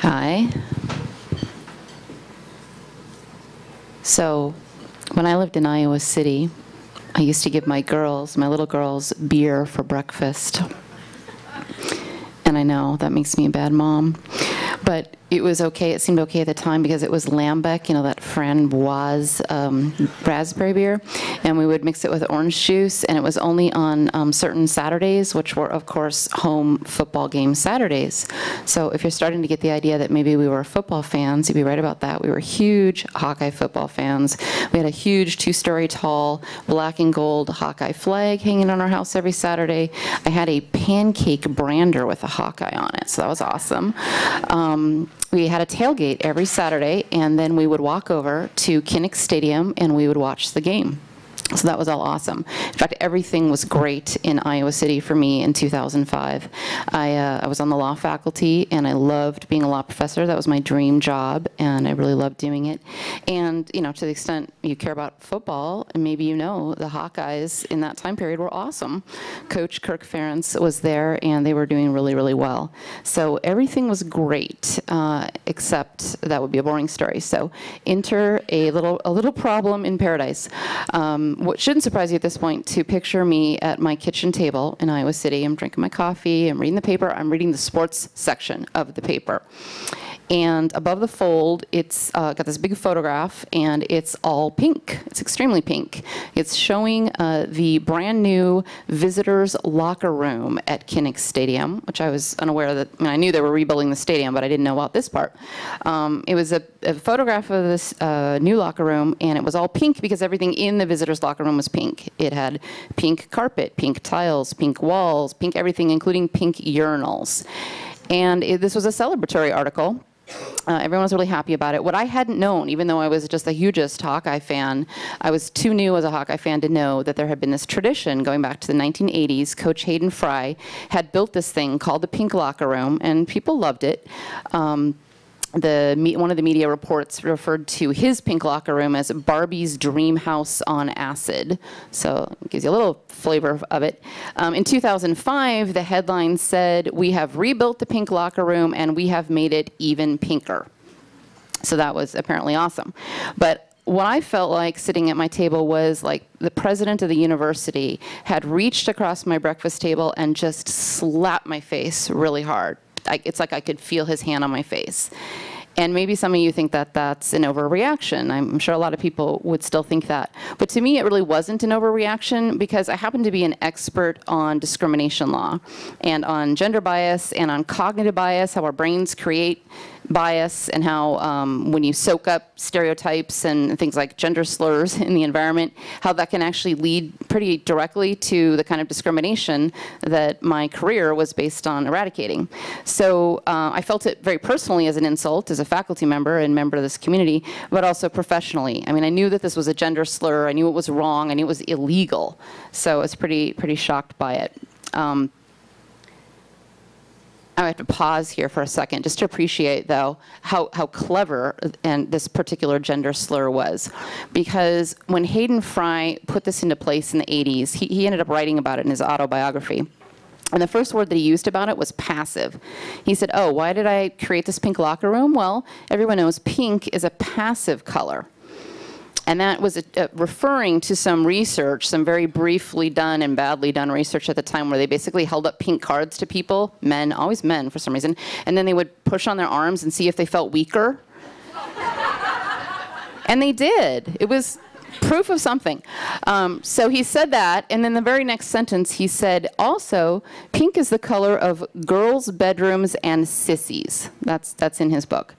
Hi. So, when I lived in Iowa City, I used to give my little girls, beer for breakfast. And I know that makes me a bad mom. But it was okay, it seemed okay at the time because it was Lambic, you know, that framboise raspberry beer. And we would mix it with orange juice, and it was only on certain Saturdays, which were, of course, home football game Saturdays. So if you're starting to get the idea that maybe we were football fans, you'd be right about that. We were huge Hawkeye football fans. We had a huge 2-story tall black and gold Hawkeye flag hanging on our house every Saturday. I had a pancake brander with a Hawkeye on it, so that was awesome. We had a tailgate every Saturday, and then we would walk over to Kinnick Stadium, and we would watch the game. So that was all awesome. In fact, everything was great in Iowa City for me in 2005. I was on the law faculty, and I loved being a law professor. That was my dream job, and I really loved doing it. And, you know, to the extent you care about football, and maybe you know, the Hawkeyes in that time period were awesome. Coach Kirk Ferentz was there, and they were doing really, really well. So everything was great, except that would be a boring story. So enter a little problem in paradise. What shouldn't surprise you at this point to picture me at my kitchen table in Iowa City. I'm drinking my coffee, I'm reading the paper, I'm reading the sports section of the paper. And above the fold, it's got this big photograph, and it's all pink. It's extremely pink. It's showing the brand new visitors' locker room at Kinnick Stadium, which I was unaware that, I mean, I knew they were rebuilding the stadium, but I didn't know about this part. It was a photograph of this new locker room, and it was all pink because everything in the visitors' locker room was pink. It had pink carpet, pink tiles, pink walls, pink everything, including pink urinals. And this was a celebratory article. Everyone was really happy about it. What I hadn't known, even though I was just the hugest Hawkeye fan, I was too new as a Hawkeye fan to know that there had been this tradition going back to the 1980s. Coach Hayden Fry had built this thing called the Pink Locker Room, and people loved it. One of the media reports referred to his pink locker room as Barbie's dream house on acid. So it gives you a little flavor of it. In 2005, the headline said, "We have rebuilt the pink locker room and we have made it even pinker." So that was apparently awesome. But what I felt like sitting at my table was like the president of the university had reached across my breakfast table and just slapped my face really hard. It's like I could feel his hand on my face. And maybe some of you think that that's an overreaction. I'm sure a lot of people would still think that. But to me, it really wasn't an overreaction because I happen to be an expert on discrimination law and on gender bias and on cognitive bias, how our brains create bias, and how when you soak up stereotypes and things like gender slurs in the environment, how that can actually lead pretty directly to the kind of discrimination that my career was based on eradicating. So I felt it very personally as an insult as a faculty member and member of this community, but also professionally. I mean, I knew that this was a gender slur, I knew it was wrong, I knew it was illegal. So I was pretty shocked by it. I have to pause here for a second just to appreciate, though, how clever and this particular gender slur was. Because when Hayden Fry put this into place in the 80s, he ended up writing about it in his autobiography. And the first word that he used about it was passive. He said, "Oh, why did I create this pink locker room? Well, everyone knows pink is a passive color." And that was referring to some research, some very briefly done and badly done research at the time where they basically held up pink cards to people, men, always men for some reason, and then they would push on their arms and see if they felt weaker. And they did. It was proof of something. So he said that, and then the very next sentence he said, also, pink is the color of girls' bedrooms and sissies. That's in his book.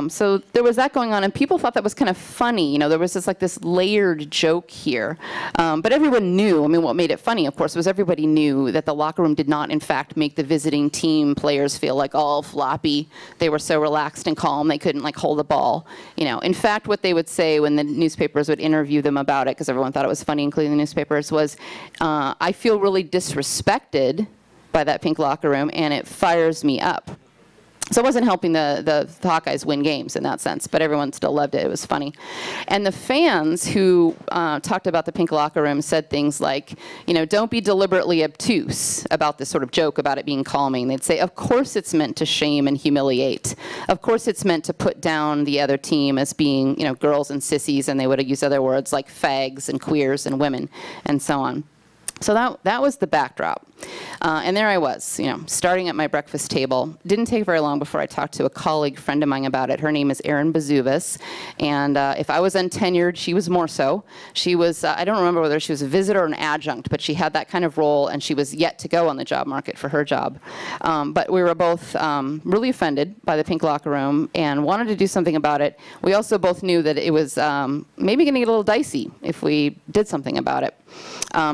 So there was that going on, and people thought that was kind of funny. You know, there was this layered joke here. But everyone knew, I mean, what made it funny, of course, was everybody knew that the locker room did not, in fact, make the visiting team players feel like all floppy. They were so relaxed and calm, they couldn't, like, hold the ball. You know, in fact, what they would say when the newspapers would interview them about it, because everyone thought it was funny, including the newspapers, was, "I feel really disrespected by that pink locker room, and it fires me up." So it wasn't helping the Hawkeyes win games in that sense, but everyone still loved it. It was funny. And the fans who talked about the pink locker room said things like, you know, don't be deliberately obtuse about this sort of joke about it being calming. They'd say, of course it's meant to shame and humiliate. Of course it's meant to put down the other team as being, you know, girls and sissies, and they would have used other words like fags and queers and women and so on. So that was the backdrop. And there I was, you know, starting at my breakfast table. Didn't take very long before I talked to a colleague friend of mine about it. Her name is Erin Bazuvas. And if I was untenured, she was more so. She was, I don't remember whether she was a visitor or an adjunct, but she had that kind of role, and she was yet to go on the job market for her job. But we were both really offended by the pink locker room and wanted to do something about it. We also both knew that it was maybe going to get a little dicey if we did something about it.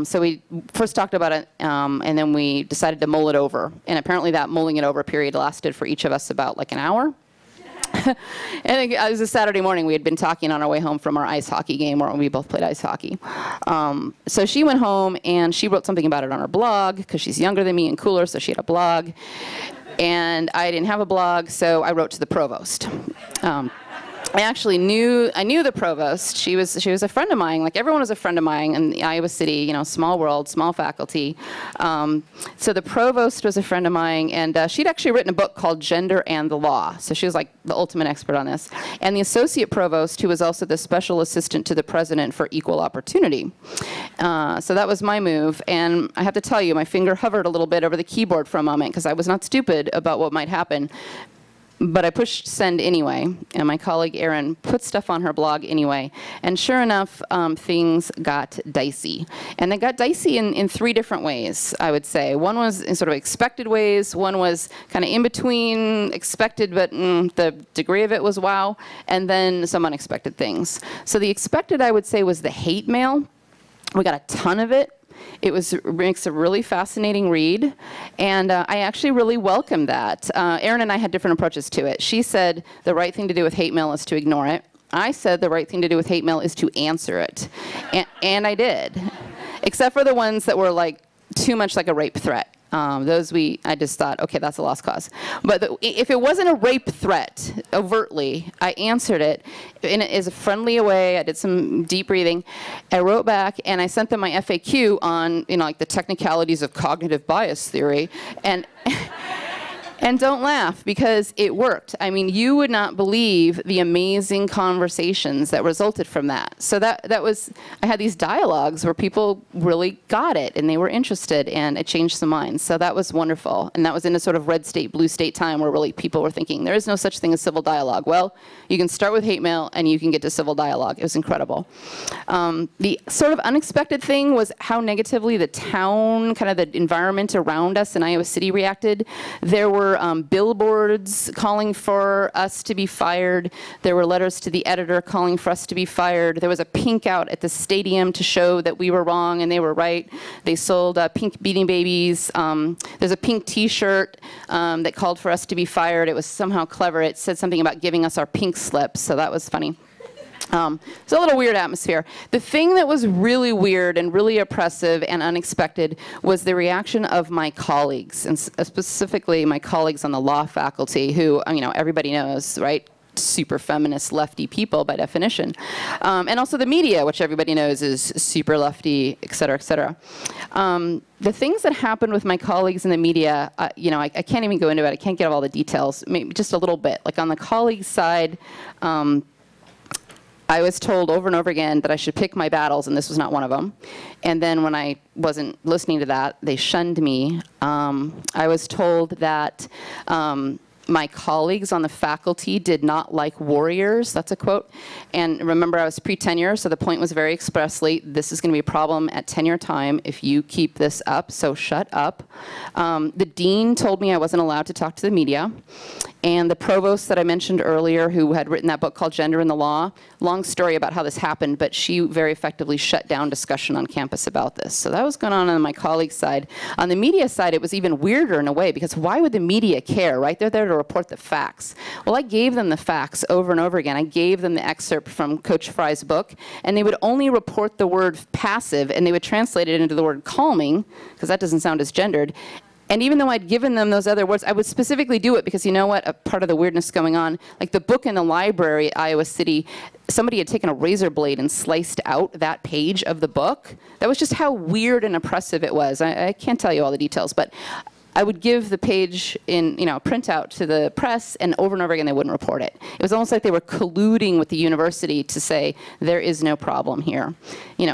So we first talked about it, and then we decided to mull it over. And apparently that mulling it over period lasted for each of us about like an hour. And it was a Saturday morning. We had been talking on our way home from our ice hockey game where we both played ice hockey. So she went home and she wrote something about it on her blog because she's younger than me and cooler, so she had a blog. And I didn't have a blog, so I wrote to the provost. I actually knew the provost. She was a friend of mine. Like everyone was a friend of mine in Iowa City. You know, small world, small faculty. So the provost was a friend of mine, and she'd actually written a book called Gender and the Law. So she was like the ultimate expert on this. And the associate provost, who was also the special assistant to the president for equal opportunity. So that was my move. And I have to tell you, my finger hovered a little bit over the keyboard for a moment because I was not stupid about what might happen. But I pushed send anyway, and my colleague Erin put stuff on her blog anyway. And sure enough, things got dicey. And they got dicey in 3 different ways, I would say. One was in sort of expected ways. One was kind of in between expected, but the degree of it was wow. And then some unexpected things. So the expected, I would say, was the hate mail. We got a ton of it. It makes a really fascinating read, and I actually really welcomed that. Erin and I had different approaches to it. She said the right thing to do with hate mail is to ignore it. I said the right thing to do with hate mail is to answer it, and I did, except for the ones that were like too much like a rape threat. I just thought, okay, that's a lost cause. But if it wasn't a rape threat, overtly, I answered it in a friendly way. I did some deep breathing. I wrote back, and I sent them my FAQ on, you know, like the technicalities of cognitive bias theory. And and don't laugh, because it worked. I mean, you would not believe the amazing conversations that resulted from that. So that was, I had these dialogues where people really got it, and they were interested, and it changed some minds. So that was wonderful. And that was in a sort of red state, blue state time where really people were thinking, there is no such thing as civil dialogue. Well, you can start with hate mail, and you can get to civil dialogue. It was incredible. The sort of unexpected thing was how negatively the town, kind of the environment around us in Iowa City reacted. There were billboards calling for us to be fired. There were letters to the editor calling for us to be fired. There was a pink out at the stadium to show that we were wrong and they were right. They sold pink Beanie Babies. There's a pink T-shirt that called for us to be fired. It was somehow clever. It said something about giving us our pink slips, so that was funny. It's a little weird atmosphere. The thing that was really weird and really oppressive and unexpected was the reaction of my colleagues, and specifically my colleagues on the law faculty, who, you know, everybody knows, right? Super feminist lefty people by definition. And also the media, which everybody knows is super lefty, et cetera, et cetera. The things that happened with my colleagues in the media, you know, I can't even go into it. I can't get all the details, maybe just a little bit. Like on the colleagues side, I was told over and over again that I should pick my battles, and this was not one of them. And then when I wasn't listening to that, they shunned me. I was told that my colleagues on the faculty did not like warriors. That's a quote. And remember, I was pre-tenure, so the point was very expressly, this is going to be a problem at tenure time if you keep this up, so shut up. The dean told me I wasn't allowed to talk to the media. And the provost that I mentioned earlier, who had written that book called Gender and the Law, long story about how this happened, but she very effectively shut down discussion on campus about this. So that was going on my colleagues' side. On the media side, it was even weirder in a way, because why would the media care, right? They're there to report the facts. Well, I gave them the facts over and over again. I gave them the excerpt from Coach Fry's book, and they would only report the word passive, and they would translate it into the word calming, because that doesn't sound as gendered. And even though I'd given them those other words, I would specifically do it because you know what? A part of the weirdness going on, like the book in the library at Iowa City, somebody had taken a razor blade and sliced out that page of the book. That was just how weird and oppressive it was. I can't tell you all the details, but I would give the page in, printout to the press, and over again they wouldn't report it. It was almost like they were colluding with the university to say there is no problem here.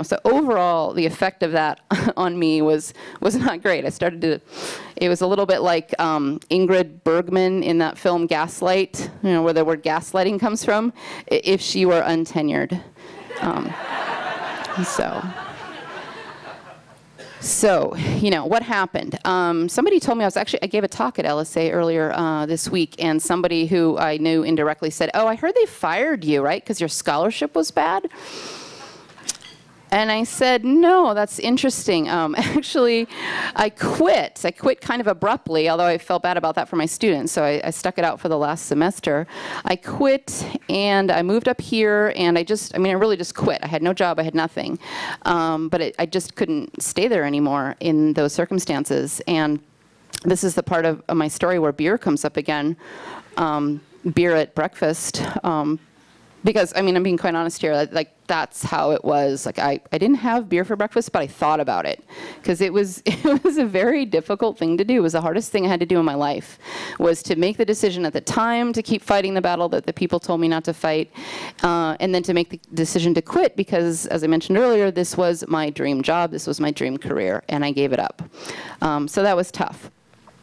So overall, the effect of that on me was not great. It was a little bit like Ingrid Bergman in that film Gaslight, where the word gaslighting comes from, if she were untenured. So, what happened? Somebody told me I gave a talk at LSA earlier this week, and somebody who I knew indirectly said, "Oh, I heard they fired you, right? Because your scholarship was bad?" And I said, "No, that's interesting. Actually, I quit. I quit kind of abruptly, although I felt bad about that for my students, so I stuck it out for the last semester. I quit, and I moved up here, and I really just quit. I had no job. I had nothing. But I just couldn't stay there anymore in those circumstances. And this is the part of my story where beer comes up again, beer at breakfast. Because, I'm being quite honest here, that's how it was. I didn't have beer for breakfast, but I thought about it. Because it was a very difficult thing to do. It was the hardest thing I had to do in my life, was to make the decision at the time to keep fighting the battle that the people told me not to fight, and then to make the decision to quit, because, as I mentioned earlier, this was my dream job, this was my dream career, and I gave it up. So that was tough.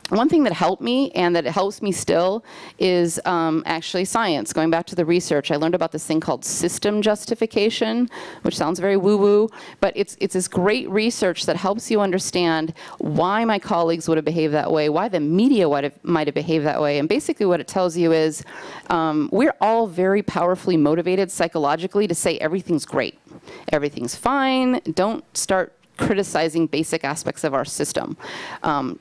One thing that helped me, and that helps me still, is actually science. Going back to the research, I learned about this thing called system justification, which sounds very woo-woo, but it's this great research that helps you understand why my colleagues would have behaved that way, why the media might have behaved that way. And basically what it tells you is we're all very powerfully motivated psychologically to say everything's great, everything's fine, don't start criticizing basic aspects of our system.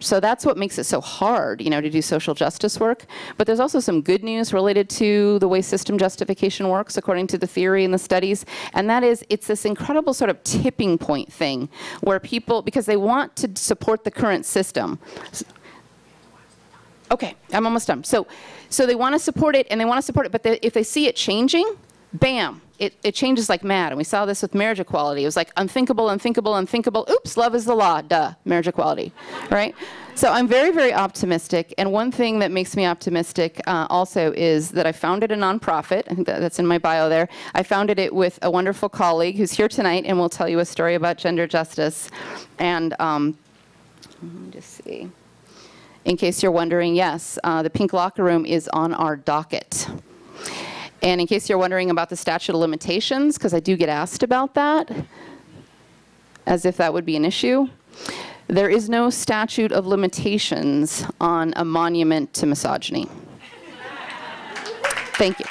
So that's what makes it so hard, to do social justice work. But there's also some good news related to the way system justification works, according to the theory and the studies. And that is, it's this incredible sort of tipping point thing where people, because they want to support the current system. Okay, I'm almost done. So they want to support it, and they want to support it, but if they see it changing, bam, it changes like mad. And we saw this with marriage equality. It was like unthinkable, unthinkable, unthinkable. Oops, love is the law, duh, marriage equality, right? So I'm very, very optimistic. And one thing that makes me optimistic also is that I founded a nonprofit. I think that's in my bio there. I founded it with a wonderful colleague who's here tonight and will tell you a story about gender justice. And let me just see. In case you're wondering, yes, the Pink Locker Room is on our docket. And in case you're wondering about the statute of limitations, because I do get asked about that, as if that would be an issue, there is no statute of limitations on a monument to misogyny. Thank you.